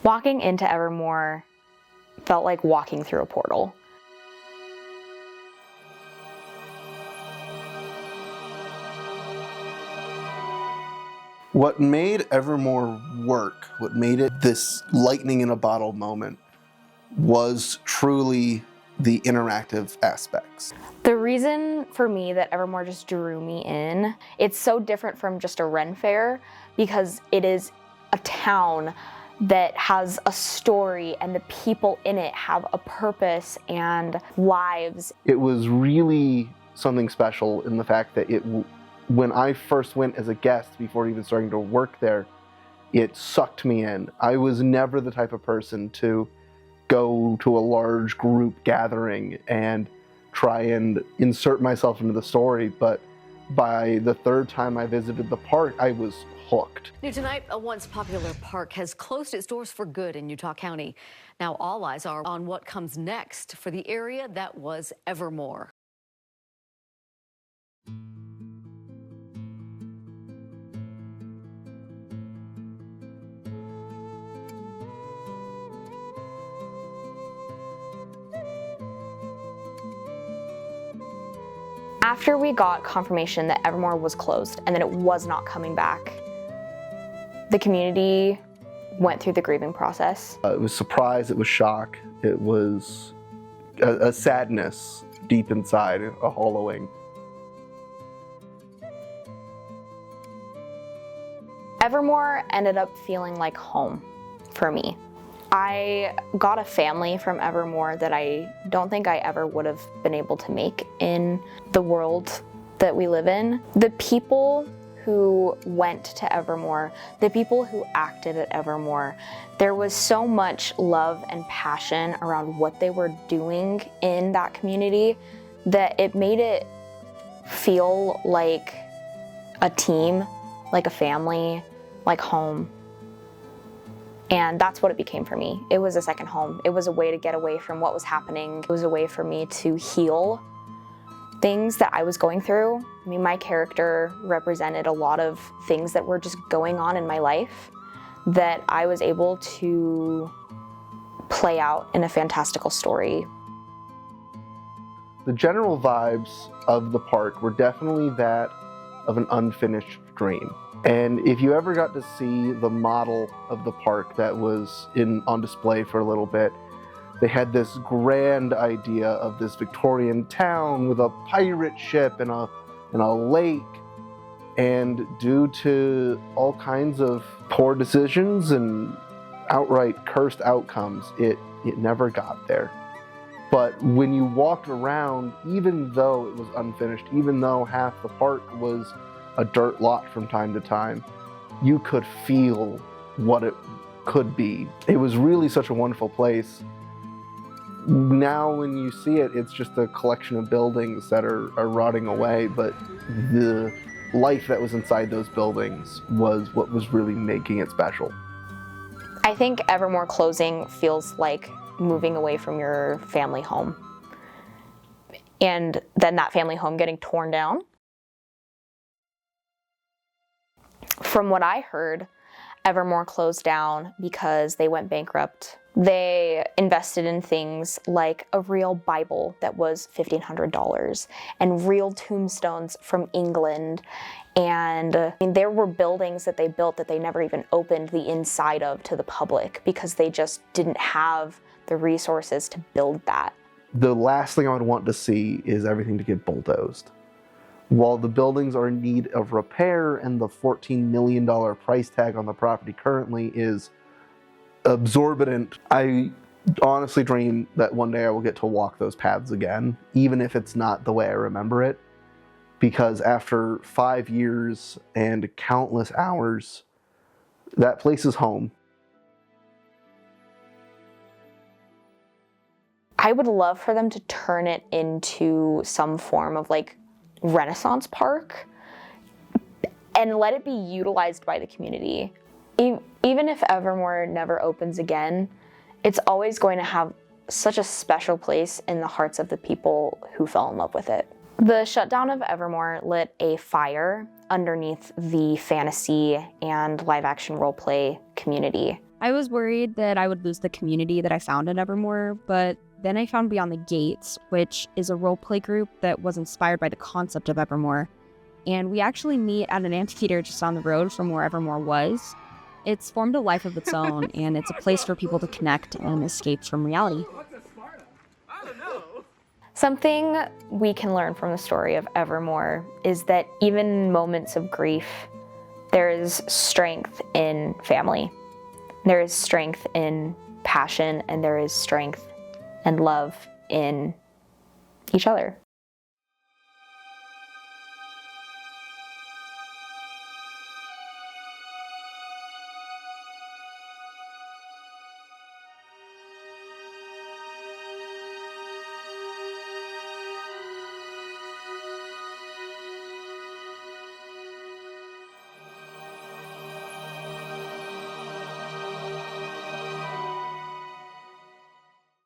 Walking into Evermore felt like walking through a portal. What made Evermore work, what made it this lightning in a bottle moment, was truly the interactive aspects. The reason for me that Evermore just drew me in, it's so different from just a Ren fair because it is a town that has a story and the people in it have a purpose and lives. It was really something special in the fact that when I first went as a guest before even starting to work there, it sucked me in. I was never the type of person to go to a large group gathering and try and insert myself into the story, but by the third time I visited the park, I was hooked. New tonight, a once popular park has closed its doors for good in Utah County. Now all eyes are on what comes next for the area that was Evermore. After we got confirmation that Evermore was closed and that it was not coming back, the community went through the grieving process. It was surprise, it was shock, it was a sadness deep inside, a hollowing. Evermore ended up feeling like home for me. I got a family from Evermore that I don't think I ever would have been able to make in the world that we live in. The people who went to Evermore, the people who acted at Evermore, there was so much love and passion around what they were doing in that community that it made it feel like a team, like a family, like home. And that's what it became for me. It was a second home. It was a way to get away from what was happening. It was a way for me to heal things that I was going through. I mean, my character represented a lot of things that were just going on in my life that I was able to play out in a fantastical story. The general vibes of the park were definitely that of an unfinished dream. And if you ever got to see the model of the park that was on display for a little bit, they had this grand idea of this Victorian town with a pirate ship and a lake. And due to all kinds of poor decisions and outright cursed outcomes, it never got there. But when you walked around, even though it was unfinished, even though half the park was a dirt lot from time to time, you could feel what it could be. It was really such a wonderful place. Now when you see it, it's just a collection of buildings that are rotting away, but the life that was inside those buildings was what was really making it special. I think Evermore closing feels like moving away from your family home. And then that family home getting torn down. From what I heard, Evermore closed down because they went bankrupt. They invested in things like a real Bible that was $1,500 and real tombstones from England. And there were buildings that they built that they never even opened the inside of to the public because they just didn't have the resources to build that. The last thing I would want to see is everything to get bulldozed. While the buildings are in need of repair and the $14 million price tag on the property currently is absorbent, I honestly dream that one day I will get to walk those paths again, even if it's not the way I remember it. Because after 5 years and countless hours, that place is home. I would love for them to turn it into some form of like Renaissance park and let it be utilized by the community. Even if Evermore never opens again, it's always going to have such a special place in the hearts of the people who fell in love with it. The shutdown of Evermore lit a fire underneath the fantasy and live action roleplay community. I was worried that I would lose the community that I found at Nevermore, but then I found Beyond the Gates, which is a roleplay group that was inspired by the concept of Evermore. And we actually meet at an amphitheater just down the road from where Evermore was. It's formed a life of its own, and it's a place for people to connect and escape from reality. Something we can learn from the story of Evermore is that even in moments of grief, there is strength in family. There is strength in passion, and there is strength and love in each other.